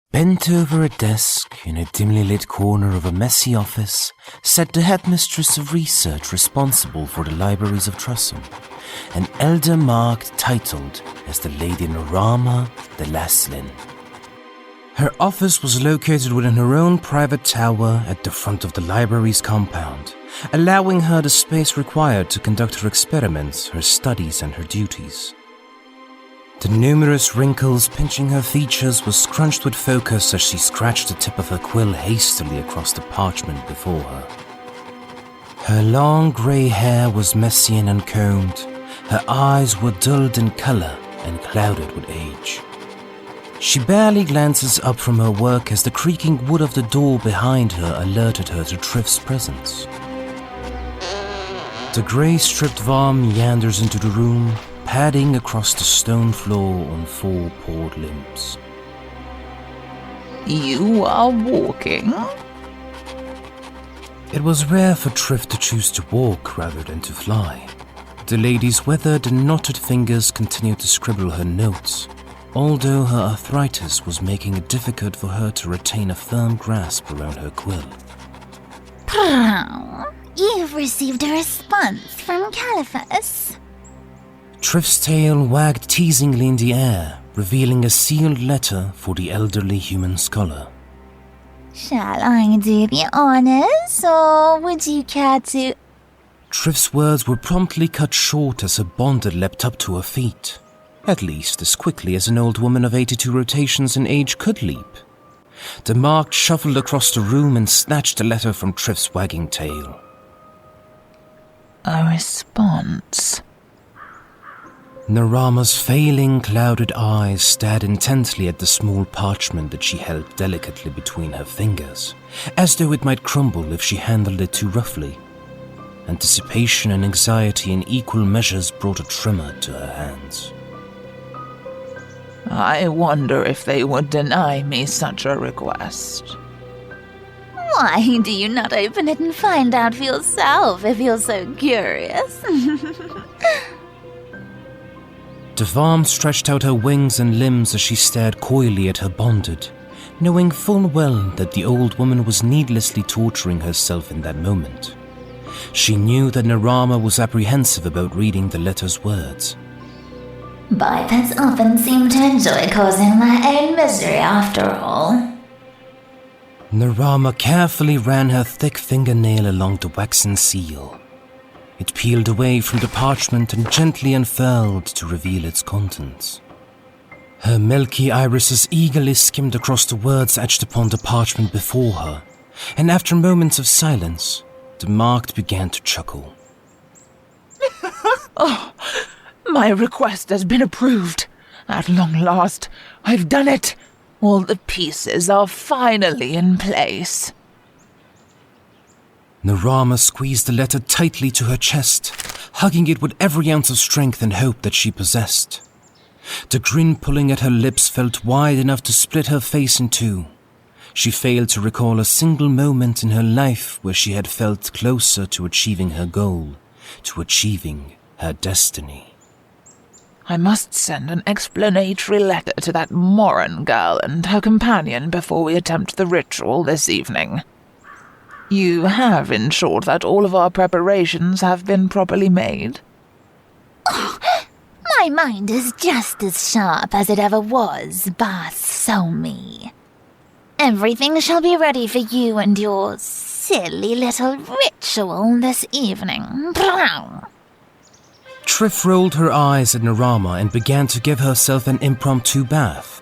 Bent over a desk in a dimly lit corner of a messy office sat the headmistress of research responsible for the libraries of Trussum, an elder marked titled as the Lady Naraama de Laslin. Her office was located within her own private tower at the front of the library's compound, allowing her the space required to conduct her experiments, her studies, and her duties. The numerous wrinkles pinching her features were scrunched with focus as she scratched the tip of her quill hastily across the parchment before her. Her long grey hair was messy and uncombed. Her eyes were dulled in colour and clouded with age. She barely glances up from her work as the creaking wood of the door behind her alerted her to Triph's presence. The grey-stripped Vam meanders into the room, padding across the stone floor on 4 pawed limbs. You are walking? It was rare for Triph to choose to walk rather than to fly. The lady's weathered and knotted fingers continued to scribble her notes, although her arthritis was making it difficult for her to retain a firm grasp around her quill. You've received a response from Caliphus. Triph's tail wagged teasingly in the air, revealing a sealed letter for the elderly human scholar. Shall I do the honors, or would you care to... Triph's words were promptly cut short as her bonder leapt up to her feet, at least as quickly as an old woman of 82 rotations in age could leap. The mark shuffled across the room and snatched the letter from Triph's wagging tail. A response. Naraama's failing, clouded eyes stared intently at the small parchment that she held delicately between her fingers, as though it might crumble if she handled it too roughly. Anticipation and anxiety in equal measures brought a tremor to her hands. I wonder if they would deny me such a request. Why do you not open it and find out for yourself if you're so curious? The Vam stretched out her wings and limbs as she stared coyly at her bonded, knowing full well that the old woman was needlessly torturing herself in that moment. She knew that Naraama was apprehensive about reading the letter's words. Bipeds often seem to enjoy causing their own misery after all. Naraama carefully ran her thick fingernail along the waxen seal. It peeled away from the parchment and gently unfurled to reveal its contents. Her milky irises eagerly skimmed across the words etched upon the parchment before her, and after moments of silence, the marked began to chuckle. Oh, my request has been approved. At long last, I've done it. All the pieces are finally in place. Naraama squeezed the letter tightly to her chest, hugging it with every ounce of strength and hope that she possessed. The grin pulling at her lips felt wide enough to split her face in two. She failed to recall a single moment in her life where she had felt closer to achieving her goal, to achieving her destiny. I must send an explanatory letter to that Moran girl and her companion before we attempt the ritual this evening. You have ensured that all of our preparations have been properly made? Oh, my mind is just as sharp as it ever was, Bath Somi. Everything shall be ready for you and your silly little ritual this evening. Triph rolled her eyes at Naraama and began to give herself an impromptu bath.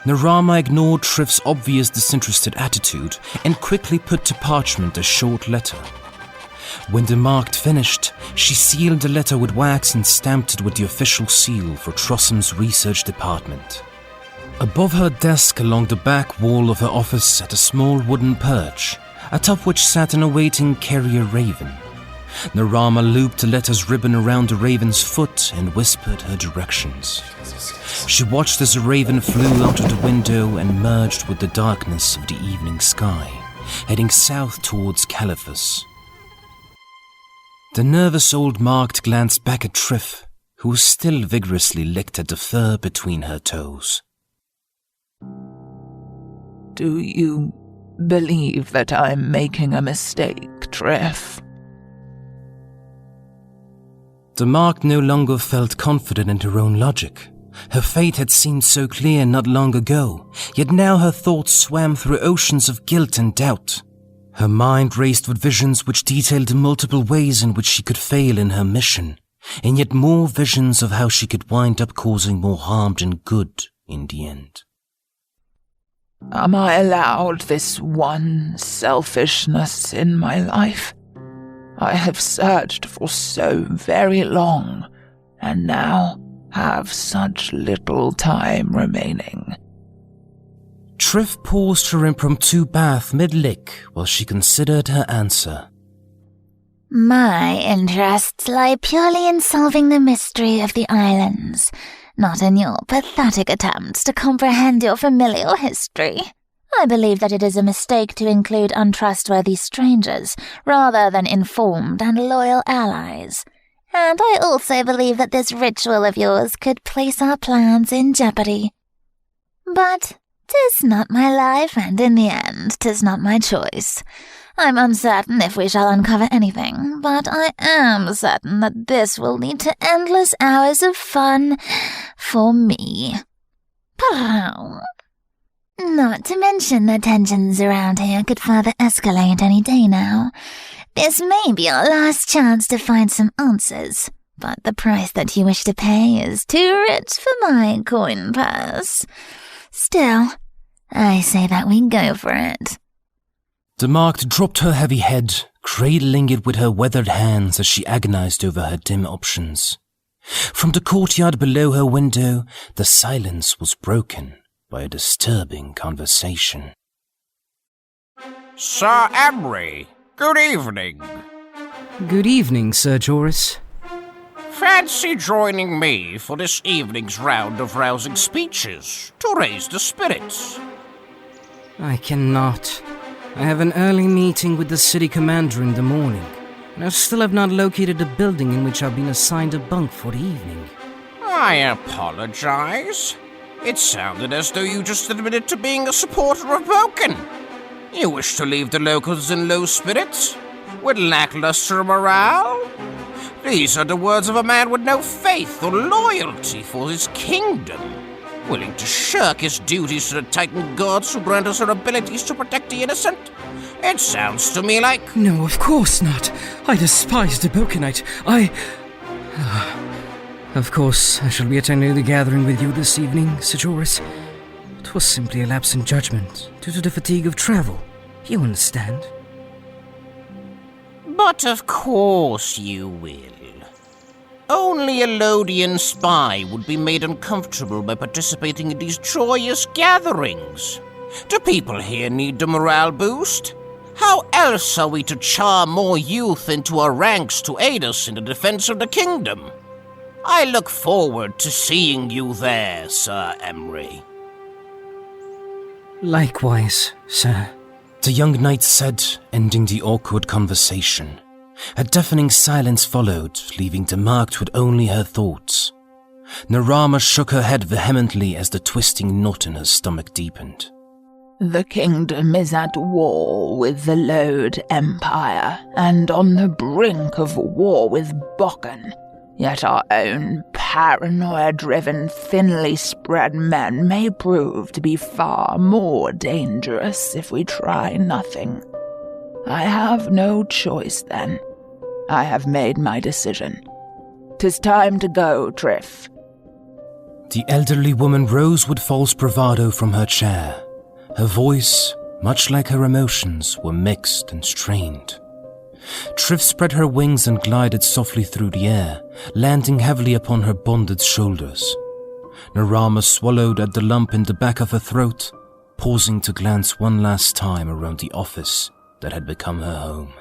Naraama ignored Triph's obvious disinterested attitude and quickly put to parchment a short letter. When the marked finished, she sealed the letter with wax and stamped it with the official seal for Trussum's research department. Above her desk along the back wall of her office sat a small wooden perch, atop which sat an awaiting carrier raven. Naraama looped the letter's ribbon around the raven's foot and whispered her directions. She watched as the raven flew out of the window and merged with the darkness of the evening sky, heading south towards Caliphus. The nervous old Marked glanced back at Triph, who still vigorously licked at the fur between her toes. Do you believe that I'm making a mistake, Triph? The Marked no longer felt confident in her own logic. Her fate had seemed so clear not long ago, yet now her thoughts swam through oceans of guilt and doubt. Her mind raced with visions which detailed the multiple ways in which she could fail in her mission, and yet more visions of how she could wind up causing more harm than good in the end. Am I allowed this one selfishness in my life? I have searched for so very long, and now have such little time remaining. Triph paused her impromptu bath mid-lick while she considered her answer. My interests lie purely in solving the mystery of the islands, not in your pathetic attempts to comprehend your familial history. I believe that it is a mistake to include untrustworthy strangers rather than informed and loyal allies. And I also believe that this ritual of yours could place our plans in jeopardy. But 'tis not my life, and in the end 'tis not my choice. I'm uncertain if we shall uncover anything, but I am certain that this will lead to endless hours of fun for me. Not to mention that tensions around here could further escalate any day now. This may be our last chance to find some answers, but the price that you wish to pay is too rich for my coin purse. Still, I say that we go for it. The Marked dropped her heavy head, cradling it with her weathered hands as she agonized over her dim options. From the courtyard below her window, the silence was broken by a disturbing conversation. Sir Amrie, good evening. Good evening, Sir Joris. Fancy joining me for this evening's round of rousing speeches to raise the spirits? I cannot. I have an early meeting with the city commander in the morning, and I still have not located the building in which I've been assigned a bunk for the evening. I apologize. It sounded as though you just admitted to being a supporter of Vulcan. You wish to leave the locals in low spirits? With lackluster morale? These are the words of a man with no faith or loyalty for his kingdom, willing to shirk his duties to the Titan gods who grant us our abilities to protect the innocent. It sounds to me like... No, of course not. I despise the Vulcanite. Of course, I shall be attending the gathering with you this evening, Sir Joris. It was simply a lapse in judgment due to the fatigue of travel. You understand? But of course you will. Only a Lodian spy would be made uncomfortable by participating in these joyous gatherings. Do people here need the morale boost? How else are we to charm more youth into our ranks to aid us in the defense of the kingdom? I look forward to seeing you there, Sir Amrie. Likewise, sir. The young knight said, ending the awkward conversation. A deafening silence followed, leaving the Marked with only her thoughts. Naraama shook her head vehemently as the twisting knot in her stomach deepened. The kingdom is at war with the Lode Empire, and on the brink of war with Bokken. Yet our own paranoia-driven, thinly spread men may prove to be far more dangerous if we try nothing. I have no choice, then. I have made my decision. 'Tis time to go, Triph. The elderly woman rose with false bravado from her chair. Her voice, much like her emotions, were mixed and strained. Triph spread her wings and glided softly through the air, landing heavily upon her bonded shoulders. Naraama swallowed at the lump in the back of her throat, pausing to glance one last time around the office that had become her home.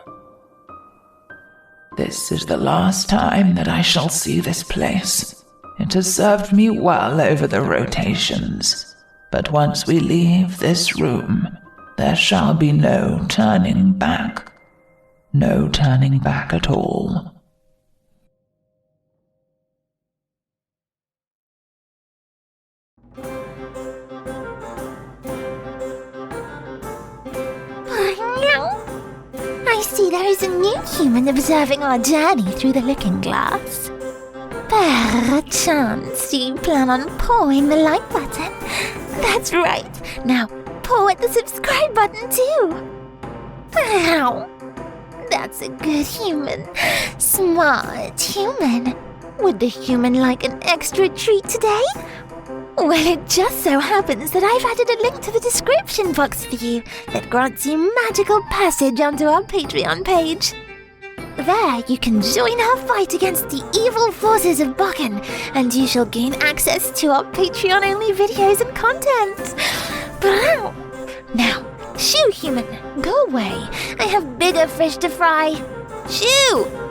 This is the last time that I shall see this place. It has served me well over the rotations, but once we leave this room, there shall be no turning back. No turning back at all. I see there is a new human observing our journey through the looking glass. Perchance you plan on pawing the like button. That's right. Now paw at the subscribe button too. Ow. That's a good human. Smart human. Would the human like an extra treat today? Well, it just so happens that I've added a link to the description box for you that grants you magical passage onto our Patreon page. There you can join our fight against the evil forces of Bakken, and you shall gain access to our Patreon-only videos and content. Now, shoo, human, go away. I have bigger fish to fry. Shoo!